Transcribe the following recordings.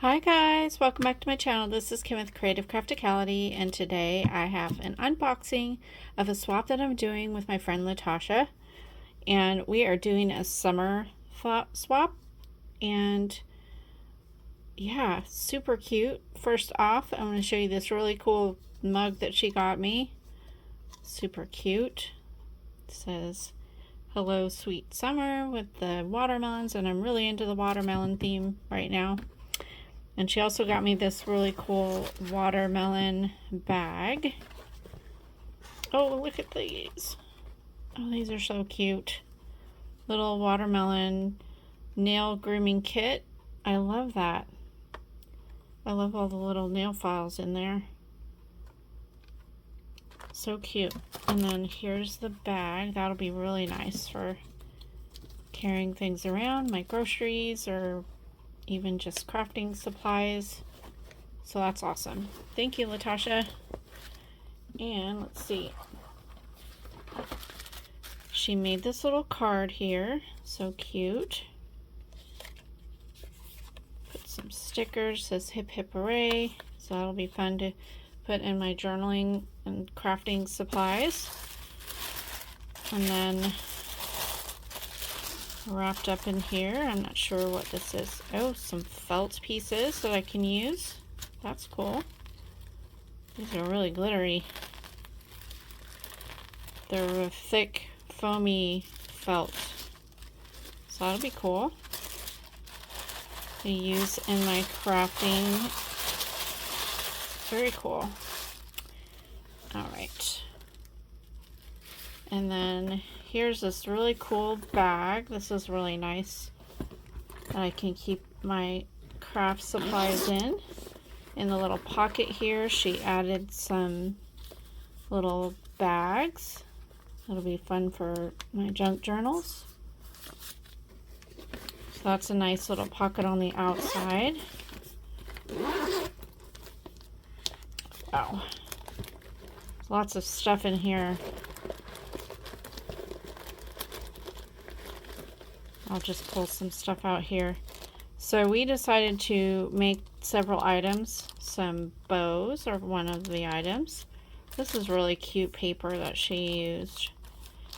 Hi guys, welcome back to my channel. This is Kim with Creative Crafticality, and today I have an unboxing of a swap that I'm doing with my friend Latasha, and we are doing a summer swap. And yeah, super cute. First off, I'm going to show you this really cool mug that she got me. Super cute. It says hello sweet summer with the watermelons, and I'm really into the watermelon theme right now. And she also got me this really cool watermelon bag. Oh, look at these. Oh, these are so cute. Little watermelon nail grooming kit. I love that. I love all the little nail files in there. So cute. And then here's the bag. That'll be really nice for carrying things around, my groceries, or even just crafting supplies. So that's awesome. Thank you, Latasha. And let's see. She made this little card here. So cute. Put some stickers. Says hip hip hooray. So that'll be fun to put in my journaling and crafting supplies. And then wrapped up in here, I'm not sure what this is. Oh, some felt pieces that I can use. That's cool. These are really glittery. They're a thick, foamy felt. So that'll be cool to use in my crafting. Very cool. Alright. And then here's this really cool bag. This is really nice that I can keep my craft supplies in. In the little pocket here, she added some little bags. That'll be fun for my junk journals. So that's a nice little pocket on the outside. Wow. There's lots of stuff in here. I'll just pull some stuff out here. So we decided to make several items. Some bows are one of the items. This is really cute paper that she used.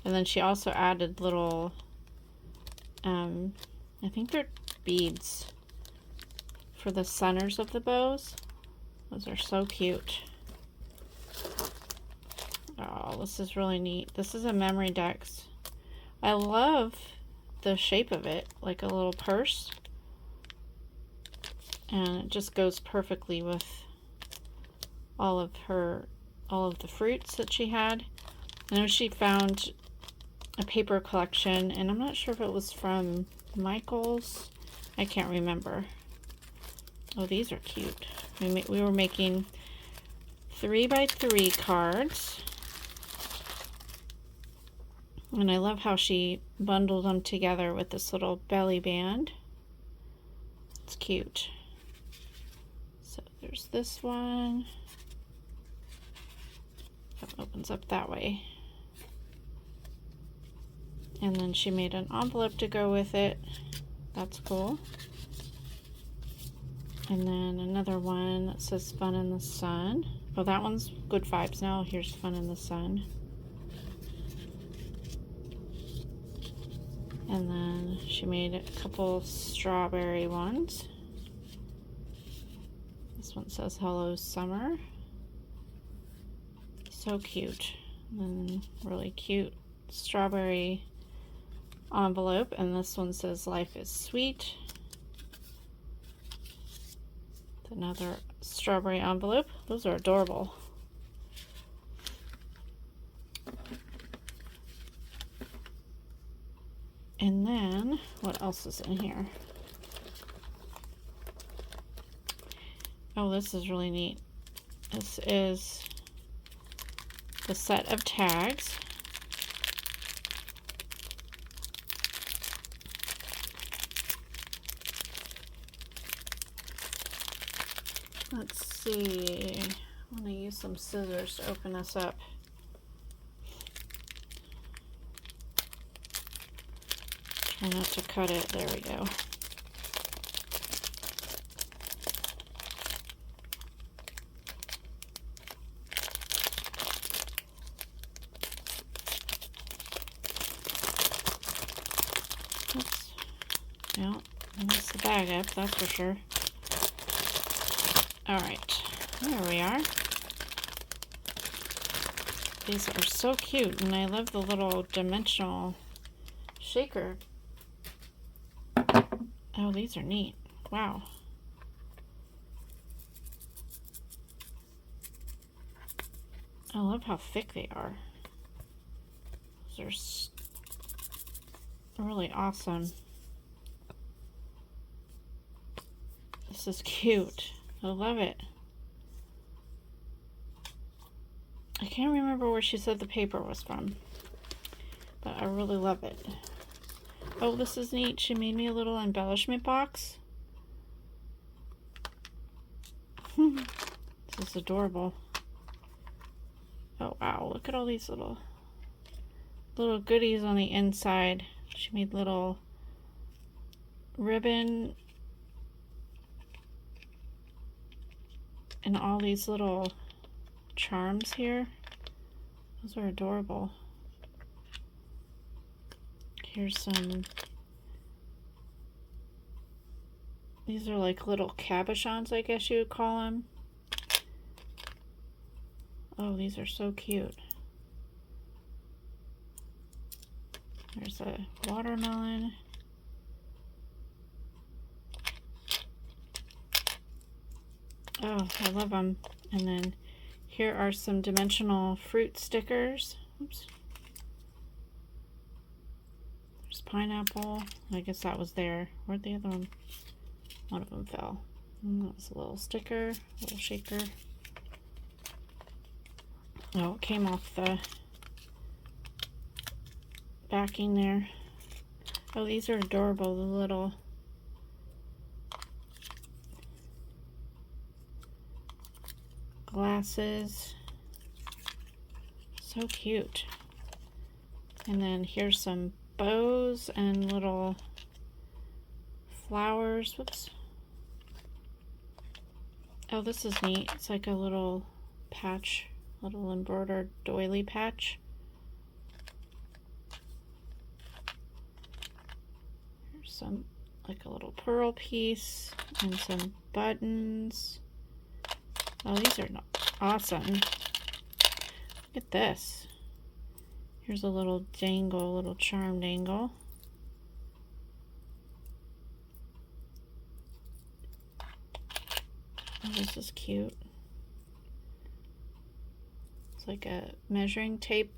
And then she also added little, I think they're beads for the centers of the bows. Those are so cute. Oh, this is really neat. This is a memory dex. I love the shape of it, like a little purse, and it just goes perfectly with all of the fruits that she had. I know she found a paper collection, and I'm not sure if it was from Michael's. I can't remember. Oh, these are cute. We were making 3x3 cards. And I love how she bundled them together with this little belly band. It's cute. So there's this one. That opens up that way. And then she made an envelope to go with it. That's cool. And then another one that says Fun in the Sun. Oh, that one's Good Vibes now. Here's Fun in the Sun. And then she made a couple strawberry ones. This one says Hello Summer. So cute. And then really cute strawberry envelope. And this one says Life is Sweet. Another strawberry envelope. Those are adorable. And then, what else is in here? Oh, this is really neat. This is the set of tags. Let's see. I'm going to use some scissors to open this up. Try not to cut it. There we go. the bag up, that's for sure. Alright, there we are. These are so cute, and I love the little dimensional shaker. Oh, these are neat. Wow. I love how thick they are. Those are really awesome. This is cute. I love it. I can't remember where she said the paper was from, but I really love it. Oh, this is neat. She made me a little embellishment box. This is adorable. Oh wow, look at all these little goodies on the inside. She made little ribbon and all these little charms here. Those are adorable. Here's some, these are like little cabochons, I guess you would call them. Oh, these are so cute. There's a watermelon. Oh, I love them. And then here are some dimensional fruit stickers. Oops. There's pineapple. I guess that was there. Where'd the other one? One of them fell. And that was a little sticker, a little shaker. Oh, it came off the backing there. Oh, these are adorable, the little glasses. So cute. And then here's some bows and little flowers. Whoops. Oh, this is neat. It's like a little patch, little embroidered doily patch. Here's some, like a little pearl piece and some buttons. Oh, these are awesome. Look at this. Here's a little dangle, little charm dangle. Oh, this is cute. It's like a measuring tape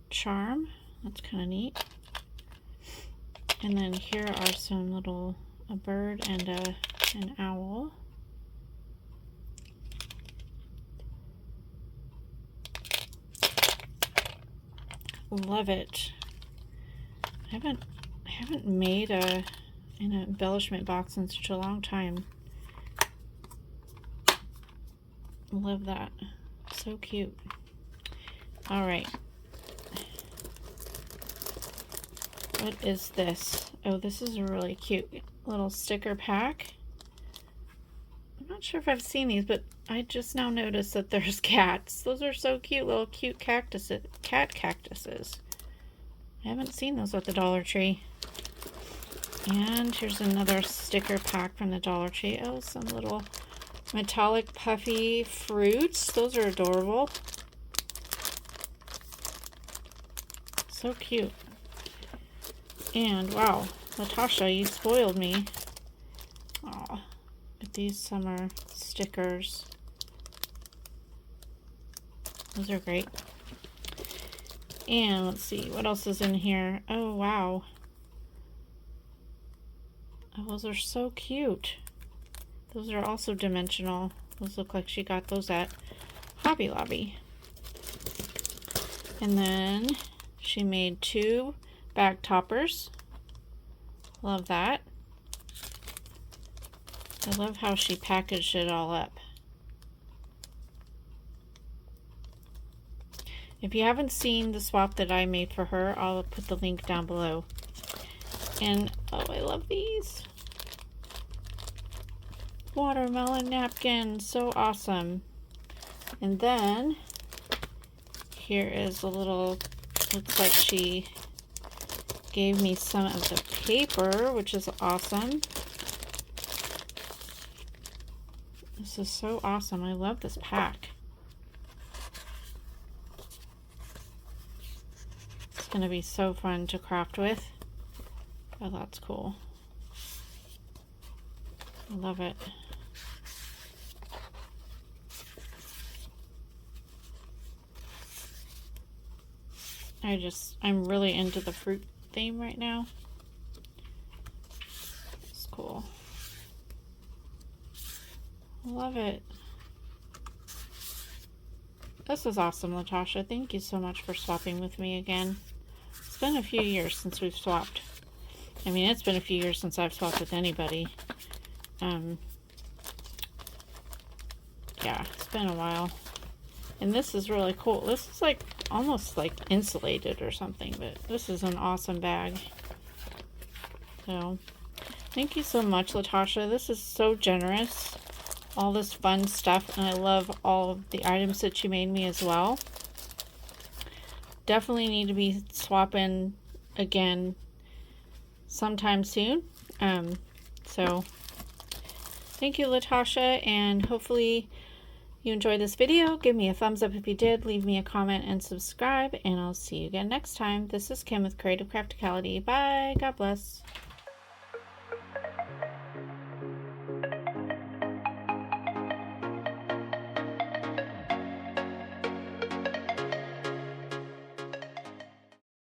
charm. That's kind of neat. And then here are some little, a bird and an owl. Love it. I haven't made an embellishment box in such a long time. Love that. So cute. All right. What is this? Oh, this is a really cute little sticker pack. I'm not sure if I've seen these, but I just now noticed that there's cats. Those are so cute, little cute cactuses, cat cactuses. I haven't seen those at the Dollar Tree. And here's another sticker pack from the Dollar Tree. Oh, some little metallic puffy fruits. Those are adorable. So cute. And wow, Latasha, you spoiled me. Aw, but these summer stickers. Those are great. And let's see, what else is in here? Oh, wow. Oh, those are so cute. Those are also dimensional. Those look like she got those at Hobby Lobby. And then she made 2 bag toppers. Love that. I love how she packaged it all up. If you haven't seen the swap that I made for her, I'll put the link down below. And oh, I love these. Watermelon napkins, so awesome. And then here is a little, looks like she gave me some of the paper, which is awesome. This is so awesome. I love this pack. It's going to be so fun to craft with. Oh, that's cool. I love it. I'm really into the fruit theme right now. It's cool. I love it. This is awesome, Latasha. Thank you so much for swapping with me again. It's been a few years since we've swapped. I mean, it's been a few years since I've swapped with anybody. Yeah, it's been a while. And this is really cool. This is like almost like insulated or something, but this is an awesome bag. So, thank you so much, Latasha. This is so generous. All this fun stuff, and I love all of the items that you made me as well. Definitely need to be swapping again sometime soon. So, thank you, Latasha, and hopefully you enjoyed this video. Give me a thumbs up if you did. Leave me a comment and subscribe, and I'll see you again next time. This is Kim with Creative Crafticality. Bye. God bless.